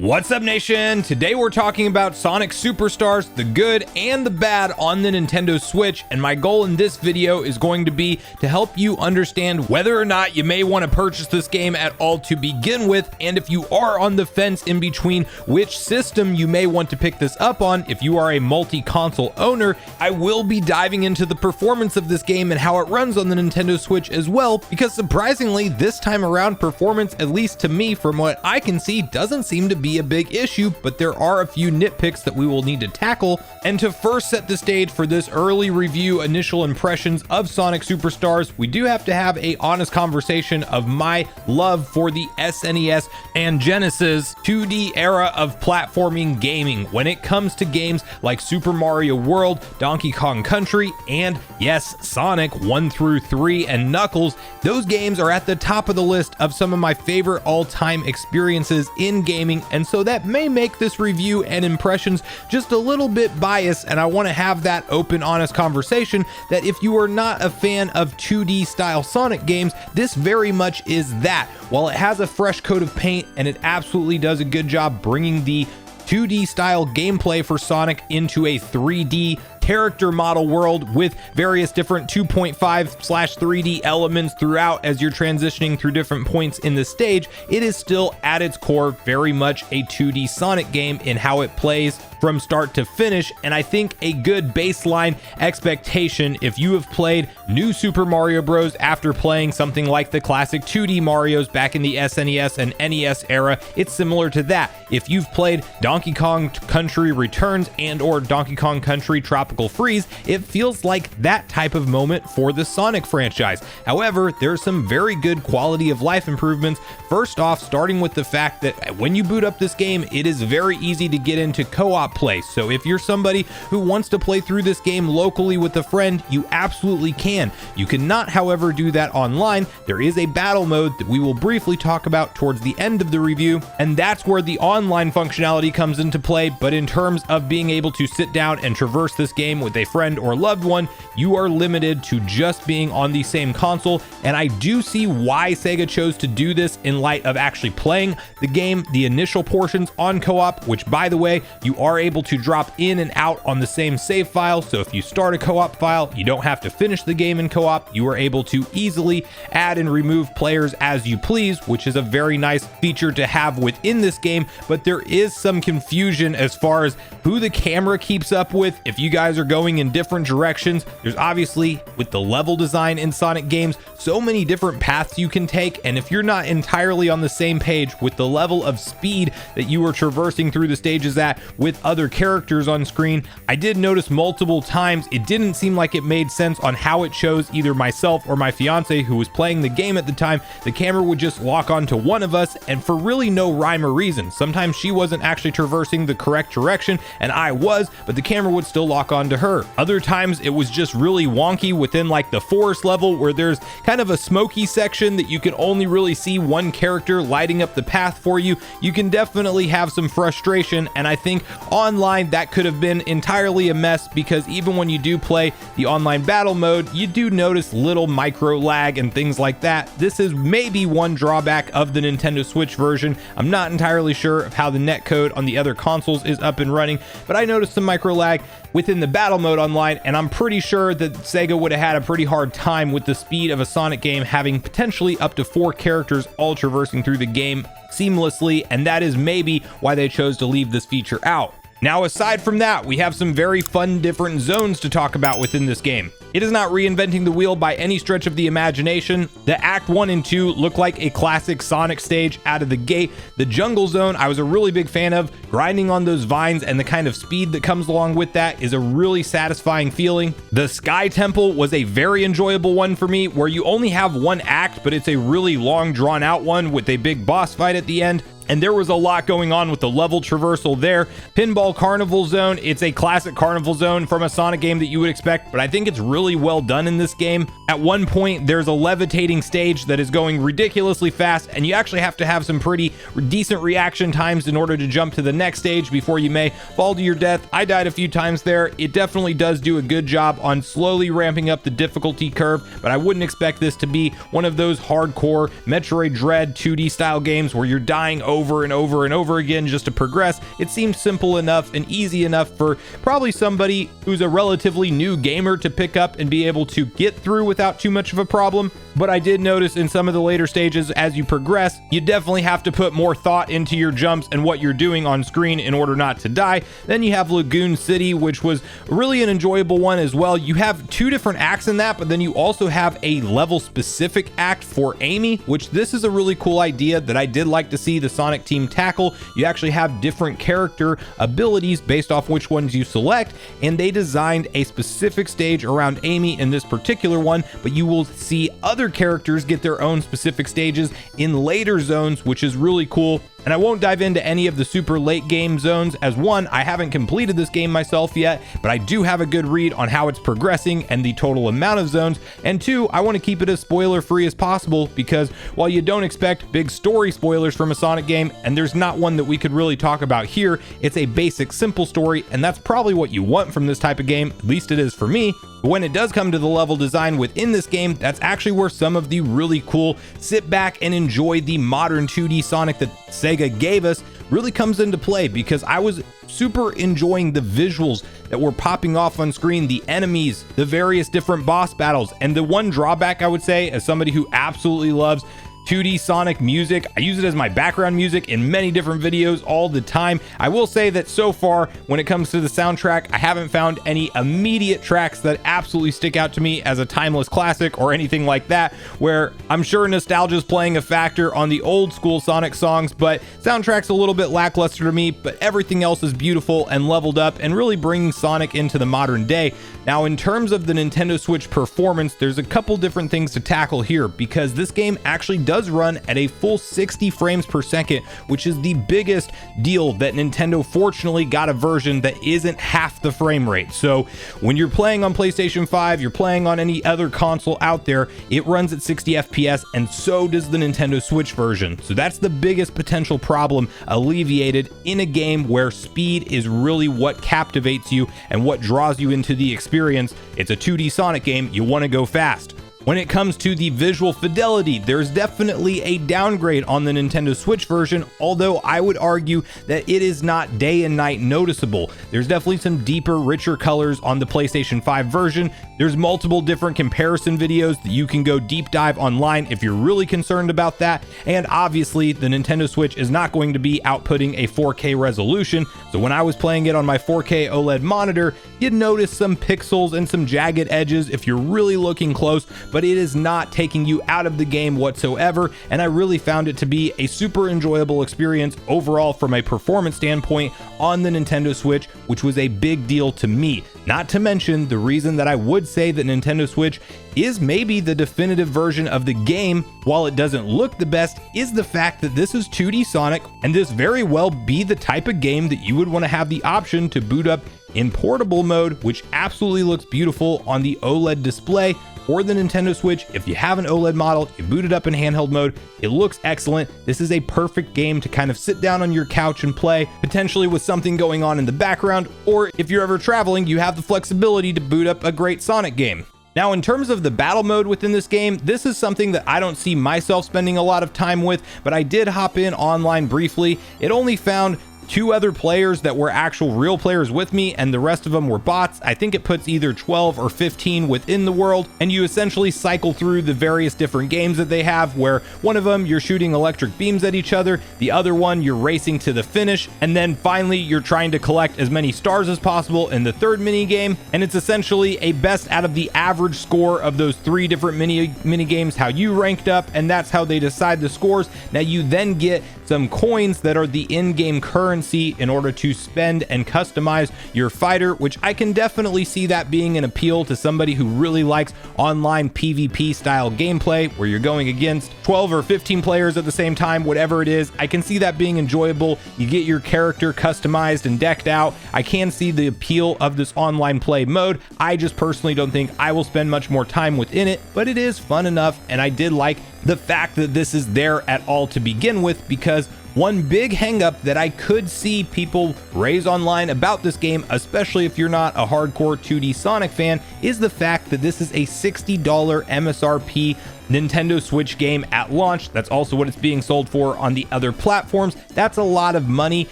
What's up, nation? Today we're talking about Sonic Superstars, the good and the bad on the Nintendo Switch, and my goal in this video is going to be to help you understand whether or not you may want to purchase this game at all to begin with, and if you are on the fence in between which system you may want to pick this up on. If you are a multi-console owner, I will be diving into the performance of this game and how it runs on the Nintendo Switch as well, because surprisingly this time around performance, at least to me from what I can see, doesn't seem to be a big issue, but there are a few nitpicks that we will need to tackle. And to first set the stage for this early review, initial impressions of Sonic Superstars, we do have to have a honest conversation of my love for the SNES and Genesis 2D era of platforming gaming when it comes to games like Super Mario World, Donkey Kong Country, and yes, Sonic 1 through 3 and Knuckles. Those games are at the top of the list of some of my favorite all-time experiences in gaming, and so that may make this review and impressions just a little bit biased, and I want to have that open, honest conversation that if you are not a fan of 2D style Sonic games, this very much is that. While it has a fresh coat of paint and it absolutely does a good job bringing the 2D style gameplay for Sonic into a 3D character model world with various different 2.5/3D elements throughout as you're transitioning through different points in the stage, it is still at its core very much a 2D Sonic game in how it plays from start to finish. And I think a good baseline expectation, if you have played New Super Mario Bros. After playing something like the classic 2D Marios back in the SNES and NES era, it's similar to that. If you've played Donkey Kong Country Returns and or Donkey Kong Country Tropical Freeze, it feels like that type of moment for the Sonic franchise. However, there's some very good quality of life improvements. First off, starting with the fact that when you boot up this game, it is very easy to get into co-op play. So if you're somebody who wants to play through this game locally with a friend, you absolutely can. You cannot, however, do that online. There is a battle mode that we will briefly talk about towards the end of the review, and that's where the online functionality comes into play. But in terms of being able to sit down and traverse this game with a friend or loved one, you are limited to just being on the same console. And I do see why Sega chose to do this in light of actually playing the game, the initial portions on co-op, which by the way, you are able to drop in and out on the same save file. So if you start a co-op file, you don't have to finish the game in co-op. You are able to easily add and remove players as you please, which is a very nice feature to have within this game. But there is some confusion as far as who the camera keeps up with if you guys are going in different directions. There's obviously, with the level design in Sonic games, so many different paths you can take, and if you're not entirely on the same page with the level of speed that you are traversing through the stages at with other characters on screen, I did notice multiple times it didn't seem like it made sense on how it shows either myself or my fiance who was playing the game at the time. The camera would just lock onto one of us, and for really no rhyme or reason. Sometimes she wasn't actually traversing the correct direction and I was, but the camera would still lock onto her. Other times it was just really wonky within like the forest level where there's kind of a smoky section that you can only really see one character lighting up the path for you. You can definitely have some frustration, and I think online that could have been entirely a mess, because even when you do play the online battle mode, you do notice little micro lag and things like that. This is maybe one drawback of the Nintendo Switch version. I'm not entirely sure of how the netcode on the other consoles is up and running, but I noticed some micro lag within the battle mode online, and I'm pretty sure that Sega would have had a pretty hard time with the speed of a Sonic game having potentially up to 4 characters all traversing through the game seamlessly, and that is maybe why they chose to leave this feature out. Now, aside from that, we have some very fun different zones to talk about within this game. It is not reinventing the wheel by any stretch of the imagination. The Act 1 and 2 look like a classic Sonic stage out of the gate. The Jungle Zone, I was a really big fan of. Grinding on those vines and the kind of speed that comes along with that is a really satisfying feeling. The Sky Temple was a very enjoyable one for me, where you only have one act, but it's a really long drawn out one with a big boss fight at the end. And there was a lot going on with the level traversal there. Pinball Carnival Zone, it's a classic carnival zone from a Sonic game that you would expect, but I think it's really well done in this game. At one point, there's a levitating stage that is going ridiculously fast, and you actually have to have some pretty decent reaction times in order to jump to the next stage before you may fall to your death. I died a few times there. It definitely does do a good job on slowly ramping up the difficulty curve, but I wouldn't expect this to be one of those hardcore Metroid Dread 2D style games where you're dying over over and over and over again just to progress. It seemed simple enough and easy enough for probably somebody who's a relatively new gamer to pick up and be able to get through without too much of a problem. But I did notice in some of the later stages, as you progress, you definitely have to put more thought into your jumps and what you're doing on screen in order not to die. Then you have Lagoon City, which was really an enjoyable one as well. You have 2 different acts in that, but then you also have a level specific act for Amy, which this is a really cool idea that I did like to see the Sonic team tackle. You actually have different character abilities based off which ones you select, and they designed a specific stage around Amy in this particular one, but you will see other characters get their own specific stages in later zones, which is really cool. And I won't dive into any of the super late game zones, as one, I haven't completed this game myself yet, but I do have a good read on how it's progressing and the total amount of zones. And 2, I want to keep it as spoiler free as possible, because while you don't expect big story spoilers from a Sonic game, and there's not one that we could really talk about here, it's a basic simple story, and that's probably what you want from this type of game, at least it is for me. But when it does come to the level design within this game, that's actually where some of the really cool sit back and enjoy the modern 2D Sonic that Sega gave us really comes into play, because I was super enjoying the visuals that were popping off on screen, the enemies, the various different boss battles. And the one drawback I would say, as somebody who absolutely loves 2D Sonic music, I use it as my background music in many different videos all the time. I will say that so far, when it comes to the soundtrack, I haven't found any immediate tracks that absolutely stick out to me as a timeless classic or anything like that, where I'm sure nostalgia is playing a factor on the old school Sonic songs, but soundtrack's a little bit lackluster to me, but everything else is beautiful and leveled up and really bringing Sonic into the modern day. Now, in terms of the Nintendo Switch performance, there's a couple different things to tackle here, because this game actually does run at a full 60 frames per second, which is the biggest deal that Nintendo fortunately got a version that isn't half the frame rate. So when you're playing on PlayStation 5, you're playing on any other console out there, it runs at 60 FPS, and so does the Nintendo Switch version. So that's the biggest potential problem alleviated in a game where speed is really what captivates you and what draws you into the experience. It's a 2D Sonic game, you want to go fast. When it comes to the visual fidelity, there's definitely a downgrade on the Nintendo Switch version, although I would argue that it is not day and night noticeable. There's definitely some deeper, richer colors on the PlayStation 5 version. There's multiple different comparison videos that you can go deep dive online if you're really concerned about that. And obviously, the Nintendo Switch is not going to be outputting a 4K resolution. So when I was playing it on my 4K OLED monitor, you'd notice some pixels and some jagged edges if you're really looking close, but it is not taking you out of the game whatsoever, and I really found it to be a super enjoyable experience overall from a performance standpoint on the Nintendo Switch, which was a big deal to me. Not to mention, the reason that I would say that Nintendo Switch is maybe the definitive version of the game, while it doesn't look the best, is the fact that this is 2D Sonic, and this very well be the type of game that you would want to have the option to boot up in portable mode, which absolutely looks beautiful on the OLED display or the Nintendo Switch. If you have an OLED model, you boot it up in handheld mode, it looks excellent. This is a perfect game to kind of sit down on your couch and play, potentially with something going on in the background, or if you're ever traveling, you have the flexibility to boot up a great Sonic game. Now, in terms of the battle mode within this game, this is something that I don't see myself spending a lot of time with, but I did hop in online briefly. It only found 2 other players that were actual real players with me, and the rest of them were bots. I think it puts either 12 or 15 within the world, and you essentially cycle through the various different games that they have, where one of them you're shooting electric beams at each other, the other one you're racing to the finish, and then finally you're trying to collect as many stars as possible in the third mini game. And it's essentially a best out of the average score of those 3 different mini games, how you ranked up, and that's how they decide the scores. Now you then get some coins that are the in-game currency in order to spend and customize your fighter, which I can definitely see that being an appeal to somebody who really likes online PvP style gameplay where you're going against 12 or 15 players at the same time, whatever it is. I can see that being enjoyable. You get your character customized and decked out. I can see the appeal of this online play mode. I just personally don't think I will spend much more time within it, but it is fun enough, and I did like the fact that this is there at all to begin with, because One big hangup that I could see people raise online about this game, especially if you're not a hardcore 2D Sonic fan, is the fact that this is a $60 MSRP Nintendo Switch game at launch. That's also what it's being sold for on the other platforms. That's a lot of money,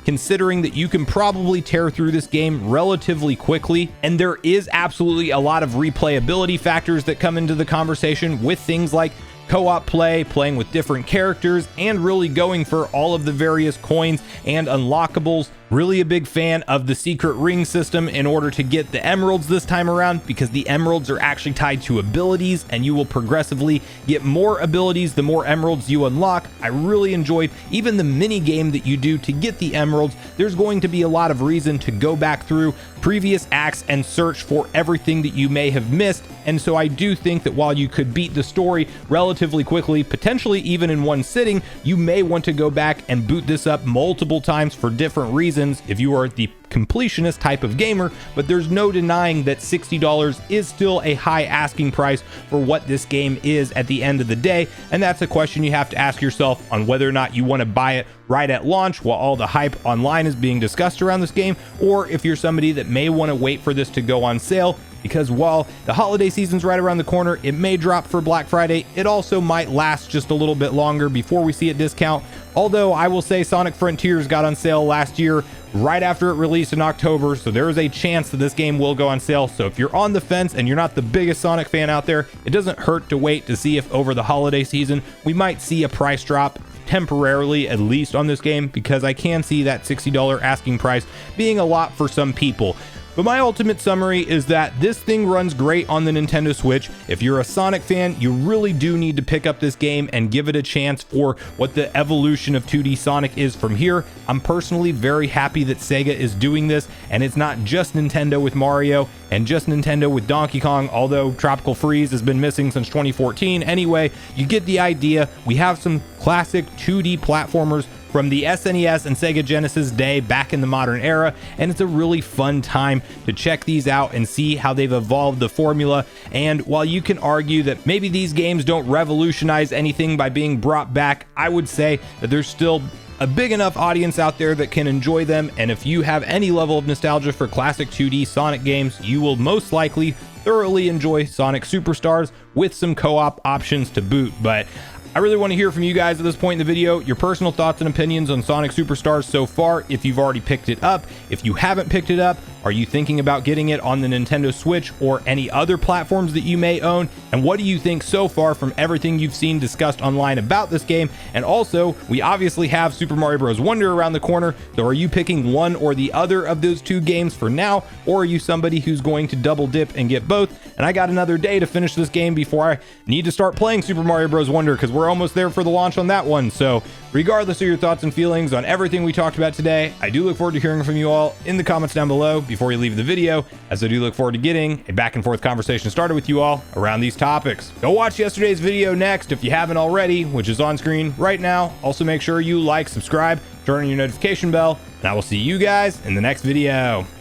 considering that you can probably tear through this game relatively quickly. And there is absolutely a lot of replayability factors that come into the conversation with things like co-op play, playing with different characters, and really going for all of the various coins and unlockables. Really a big fan of the secret ring system in order to get the emeralds this time around, because the emeralds are actually tied to abilities and you will progressively get more abilities the more emeralds you unlock. I really enjoyed even the mini game that you do to get the emeralds. There's going to be a lot of reason to go back through previous acts and search for everything that you may have missed. And so I do think that while you could beat the story relatively quickly, potentially even in one sitting, you may want to go back and boot this up multiple times for different reasons if you are the completionist type of gamer. But there's no denying that $60 is still a high asking price for what this game is at the end of the day, and that's a question you have to ask yourself on whether or not you want to buy it right at launch while all the hype online is being discussed around this game, or if you're somebody that may want to wait for this to go on sale, because while the holiday season's right around the corner, it may drop for Black Friday. It also might last just a little bit longer before we see it discount. Although I will say Sonic Frontiers got on sale last year right after it released in October, so there is a chance that this game will go on sale. So if you're on the fence and you're not the biggest Sonic fan out there, it doesn't hurt to wait to see if over the holiday season we might see a price drop temporarily, at least on this game, because I can see that $60 asking price being a lot for some people. But my ultimate summary is that this thing runs great on the Nintendo Switch. If you're a Sonic fan, you really do need to pick up this game and give it a chance for what the evolution of 2D Sonic is from here. I'm personally very happy that Sega is doing this, and it's not just Nintendo with Mario and just Nintendo with Donkey Kong, although Tropical Freeze has been missing since 2014. Anyway, you get the idea. We have some classic 2D platformers from the SNES and Sega Genesis day back in the modern era, and it's a really fun time to check these out and see how they've evolved the formula. And while you can argue that maybe these games don't revolutionize anything by being brought back, I would say that there's still a big enough audience out there that can enjoy them, and if you have any level of nostalgia for classic 2D Sonic games, you will most likely thoroughly enjoy Sonic Superstars with some co-op options to boot. But I really want to hear from you guys at this point in the video, your personal thoughts and opinions on Sonic Superstars so far. If you've already picked it up, if you haven't picked it up, are you thinking about getting it on the Nintendo Switch or any other platforms that you may own? And what do you think so far from everything you've seen discussed online about this game? And also, we obviously have Super Mario Bros. Wonder around the corner, so are you picking one or the other of those two games for now, or are you somebody who's going to double dip and get both? And I got another day to finish this game before I need to start playing Super Mario Bros. Wonder, because we're almost there for the launch on that one. So regardless of your thoughts and feelings on everything we talked about today, I do look forward to hearing from you all in the comments down below before you leave the video, as I do look forward to getting a back and forth conversation started with you all around these topics. Go watch yesterday's video next if you haven't already, which is on screen right now. Also make sure you like, subscribe, turn on your notification bell, and I will see you guys in the next video.